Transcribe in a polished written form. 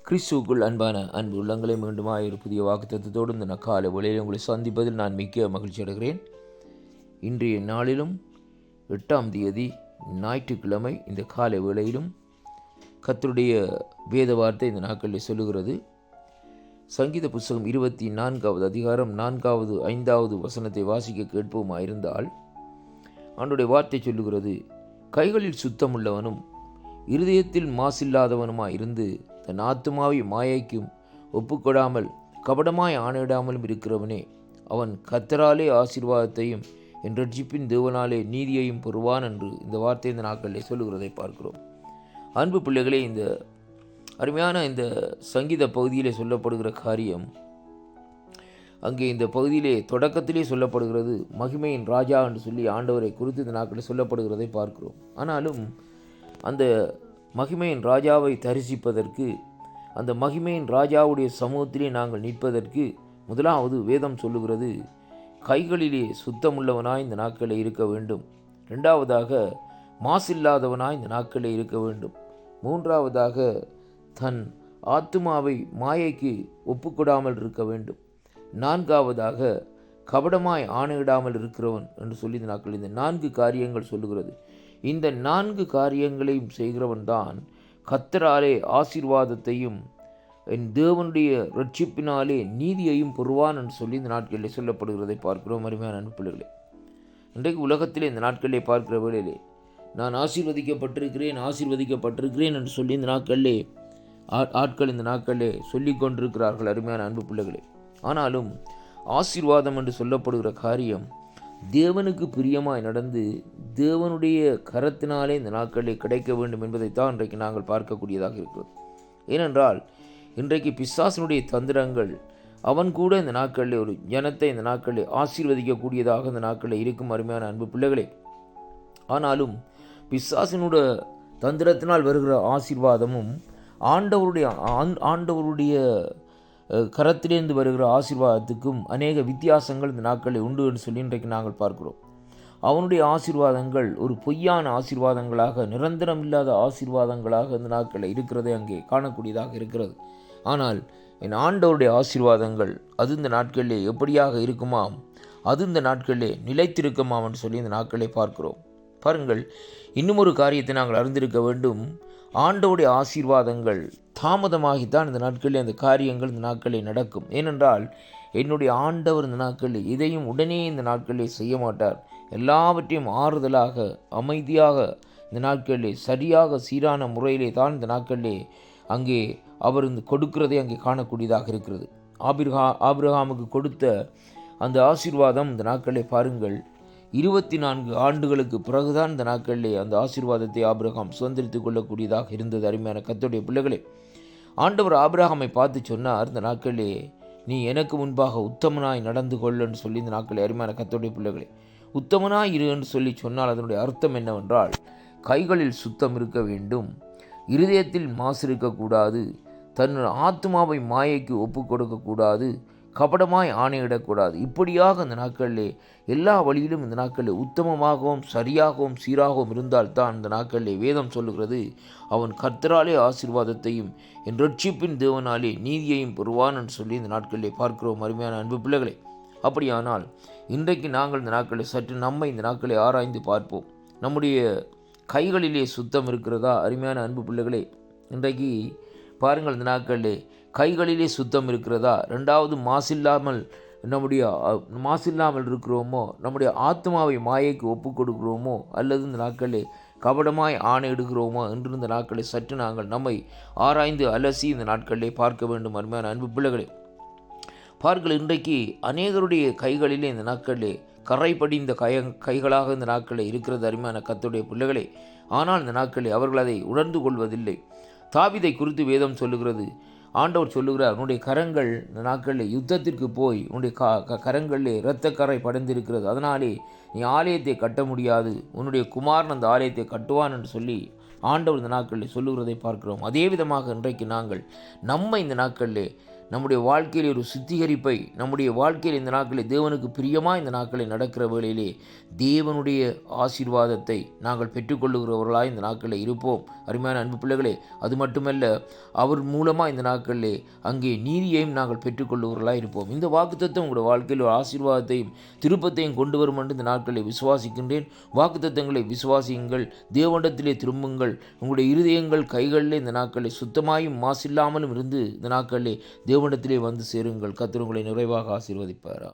கிறிஸ்துவுக்குள் அன்பான அன்பு உள்ளங்களை மீண்டுமாய் ஒரு புதிய வாக்குத்தத்தத்தோடு இந்த நக்கால வேளையில் உங்களை சந்திப்பதில் நான் மிக்க மகிழ்ச்சி அடைகிறேன். இன்றைய நாளிலும் 8ஆம் தேதி ஞாயிற்றுக்கிழமை இந்த காலை வேளையிலும் கர்த்தருடைய வேத வார்த்தை இந்த நாட்களில் சொல்லுகிறது. சங்கீத புஸ்தகம் 24வது அதிகாரம் 4வது 5வது வசனத்தை வாசிக்க கேட்போமாயிருந்தால், ஆண்டவருடைய வார்த்தை சொல்லுகிறது, கைகளில் சுத்தமுள்ளவனும் இருதயத்தில் மாசில்லாதவனுமாயிருந்து தன் ஆத்துமாவை மாயைக்கும் ஒப்புக்கொடாமல் கபடமாய் ஆணையிடாமலும் இருக்கிறவனே, அவன் கர்த்தராலே ஆசீர்வாதத்தையும் என் ரட்சிப்பின் தேவனாலே நீதியையும் பெறுவான் என்று இந்த வார்த்தை இந்த நாட்களிலே சொல்லுகிறதை பார்க்கிறோம். அன்பு பிள்ளைகளே, இந்த அருமையான இந்த சங்கீத பகுதியிலே சொல்லப்படுகிற காரியம், அங்கே இந்த பகுதியிலே தொடக்கத்திலே சொல்லப்படுகிறது மகிமையின் ராஜா என்று சொல்லி ஆண்டவரை குறித்து இந்த நாட்களில் சொல்லப்படுகிறதை பார்க்கிறோம். ஆனாலும் அந்த மகிமையின் ராஜாவை தரிசிப்பதற்கு, அந்த மகிமையின் ராஜாவுடைய சமூகத்திலே நாங்கள் நிற்பதற்கு முதலாவது வேதம் சொல்லுகிறது, கைகளிலே சுத்தமுள்ளவனாய் இந்த நாட்களில் இருக்க வேண்டும். இரண்டாவதாக மாசில்லாதவனாய் இந்த நாட்களில் இருக்க வேண்டும். மூன்றாவதாக தன் ஆத்துமாவை மாயைக்கு ஒப்புக்கொடாமல் இருக்க வேண்டும். நான்காவதாக கபடமாய் ஆணையிடாமல் இருக்கிறவன் என்று சொல்லி இந்த நாட்களில் இந்த 4 காரியங்கள் சொல்லுகிறது. இந்த 4 காரியங்களையும் செய்கிறவன் தான் கர்த்தராலே ஆசீர்வாதத்தையும் என் தேவனுடைய ரட்சிப்பினாலே நீதியையும் பெறுவான் என்று சொல்லி இந்த நாட்களிலே சொல்லப்படுகிறதை பார்க்கிறோம். அருமையான அன்பு பிள்ளைகளே, இன்றைக்கு உலகத்திலே இந்த நாட்களிலே பார்க்கிற வேளையிலே நான் ஆசீர்வதிக்கப்பட்டிருக்கிறேன் என்று சொல்லி இந்த நாட்களிலே ஆட்கள் இந்த நாட்களிலே சொல்லி கொண்டிருக்கிறார்கள். அருமையான அன்பு பிள்ளைகளே, ஆனாலும் ஆசீர்வாதம் என்று சொல்லப்படுகிற காரியம் தேவனுக்கு பிரியமாய் நடந்து தேவனுடைய கரத்தினாலே இந்த நாட்களில் கிடைக்க வேண்டும் என்பதைத்தான் இன்றைக்கு நாங்கள் பார்க்கக்கூடியதாக இருக்கிறது. ஏனென்றால் இன்றைக்கு பிசாசனுடைய தந்திரங்கள் அவன் கூட இந்த நாட்களில் ஒரு ஜனத்தை இந்த நாட்களில் ஆசீர்வதிக்கக்கூடியதாக இந்த நாட்களில் இருக்கும். அருமையான அன்பு பிள்ளைகளே, ஆனாலும் பிசாசனுடைய தந்திரத்தினால் வருகிற ஆசீர்வாதமும் ஆண்டவருடைய கரத்திலிருந்து வருகிற ஆசீர்வாதத்துக்கும் அநேக வித்தியாசங்கள் இந்த நாட்களில் உண்டு என்று சொல்லி இன்றைக்கு நாங்கள் பார்க்கிறோம். அவனுடைய ஆசீர்வாதங்கள் ஒரு பொய்யான ஆசீர்வாதங்களாக, நிரந்தரம் இல்லாத ஆசீர்வாதங்களாக இந்த நாட்களில் இருக்கிறதை அங்கே காணக்கூடியதாக இருக்கிறது. ஆனால் என் ஆண்டவருடைய ஆசீர்வாதங்கள் அது இந்த நாட்களிலே எப்படியாக இருக்குமாம், அது இந்த நாட்களிலே நிலைத்திருக்குமாம் என்று சொல்லி இந்த நாட்களை பார்க்கிறோம். பாருங்கள், இன்னும் ஒரு காரியத்தை நாங்கள் அறிந்திருக்க வேண்டும். ஆண்டவருடைய ஆசீர்வாதங்கள் தாமதமாகித்தான் இந்த நாட்களில் அந்த காரியங்கள் இந்த நாட்களில் நடக்கும். ஏனென்றால் என்னுடைய ஆண்டவர் இந்த நாட்களில் இதையும் உடனே இந்த நாட்களில் செய்ய மாட்டார். எல்லாவற்றையும் ஆறுதலாக, அமைதியாக இந்த நாட்களிலே சரியாக சீரான முறையிலே தான் இந்த நாட்களிலே அங்கே அவர் கொடுக்கிறதை அங்கே காணக்கூடியதாக இருக்கிறது. ஆபிரகாமுக்கு கொடுத்த அந்த ஆசீர்வாதம் இந்த நாட்களிலே பாருங்கள், 24 ஆண்டுகளுக்கு பிறகுதான் இந்த நாட்களிலே அந்த ஆசீர்வாதத்தை ஆபிரகாம் சுதந்திரித்துக் கொள்ளக்கூடியதாக இருந்தது. அருமையான கர்த்தருடைய பிள்ளைகளே, ஆண்டவர் ஆபிரகாமை பார்த்து சொன்னார், இந்த நாட்களிலே நீ எனக்கு முன்பாக உத்தமனாய் நடந்து கொள்ளன்னு சொல்லி இந்த நாட்களில். அருமையான கர்த்தருடைய பிள்ளைகளே, உத்தமனாய் இரு என்று சொல்லி சொன்னால் அதனுடைய அர்த்தம் என்னவென்றால், கைகளில் சுத்தம் இருக்க வேண்டும், இருதயத்தில் மாசு இருக்கக்கூடாது, தன் ஆத்மாவை மாயைக்கு ஒப்பு கொடுக்கக்கூடாது, கபடமாய் ஆணையிடக்கூடாது. இப்படியாக இந்த நாட்களிலே எல்லா வழியிலும் இந்த நாட்களில் உத்தமமாகவும் சரியாகவும் சீராகவும் இருந்தால்தான் இந்த நாட்களிலே வேதம் சொல்லுகிறது, அவன் கர்த்தராலே ஆசீர்வாதத்தையும் என் ரட்சிப்பின் தேவனாலே நீதியையும் பெறுவான் என்று சொல்லி இந்த நாட்களிலே பார்க்கிறோம். அருமையான அன்பு பிள்ளைகளே, அப்படியானால் இன்றைக்கு நாங்கள் இந்த நாட்களில் சற்று நம்மை இந்த நாட்களை ஆராய்ந்து பார்ப்போம். நம்முடைய கைகளிலே சுத்தம் இருக்கிறதா? அருமையான அன்பு பிள்ளைகளே, இன்றைக்கு பாருங்கள், இந்த நாட்களிலே கைகளிலே சுத்தம் இருக்கிறதா? ரெண்டாவது மாசில்லாமல் இருக்கிறோமோ? நம்முடைய ஆத்மாவை மாயைக்கு ஒப்பு கொடுக்கிறோமோ? அல்லது இந்த நாட்களிலே கபடமாய் ஆணையிடுகிறோமோ என்று இந்த நாட்களை சற்று நாங்கள் நம்மை ஆராய்ந்து அலசி இந்த நாட்களிலே பார்க்க வேண்டும். அருமையான அன்பு பிள்ளைகளே, பாருங்கள், இன்றைக்கு அநேகருடைய கைகளிலே இந்த நாட்களிலே கரை படிந்த கைகளாக இந்த நாட்களில் இருக்கிறது. அருமையான கர்த்தருடைய பிள்ளைகளே, ஆனால் இந்த நாட்களில் அவர்கள் அதை உணர்ந்து கொள்வதில்லை. தாவீதை குறித்து வேதம் சொல்லுகிறது, ஆண்டவர் சொல்லுகிறார், உன்னுடைய கரங்கள் இந்த நாட்களில் யுத்தத்திற்கு போய் உன்னுடைய கரங்களிலே இரத்தக்கரை படைந்திருக்கிறது, அதனாலே நீ ஆலயத்தை கட்ட முடியாது, உன்னுடைய குமாரன் அந்த ஆலயத்தை கட்டுவான் என்று சொல்லி ஆண்டவர் இந்த நாட்களில் சொல்லுகிறதை பார்க்கிறோம். அதே விதமாக இன்றைக்கு நாங்கள் நம்மை இந்த நாட்களிலே நம்முடைய வாழ்க்கையில் ஒரு சுத்திகரிப்பை, நம்முடைய வாழ்க்கையில் இந்த நாட்களில் தேவனுக்கு பிரியமாக இந்த நாட்களில் நடக்கிற வேளையிலே தேவனுடைய ஆசீர்வாதத்தை நாங்கள் பெற்றுக்கொள்ளுகிறவர்களாக இந்த நாட்களில் இருப்போம். அருமையான அன்பு பிள்ளைகளே, அது மட்டுமல்ல, அவர் மூலமாக இந்த நாட்களிலே அங்கே நீதியையும் நாங்கள் பெற்றுக்கொள்ளுகிறவர்களாக இருப்போம். இந்த வாக்குத்தத்தம் உங்களுடைய வாழ்க்கையில் ஒரு ஆசீர்வாதத்தையும் திருப்பத்தையும் கொண்டு வரும் என்று இந்த நாட்களில் விசுவாசிக்கின்றேன். வாக்குத்தத்தங்களை விசுவாசியுங்கள், தேவனிடத்திலே திரும்புங்கள். உங்களுடைய இருதயங்கள் கைகளில் இந்த நாட்களில் சுத்தமாயும் மாசில்லாமலும் இருந்து இந்த நாட்களிலே தேவனிடத்திலே வந்து சேருங்கள். கர்த்தர் உங்களை நிறைவாக ஆசீர்வதிப்பாரா.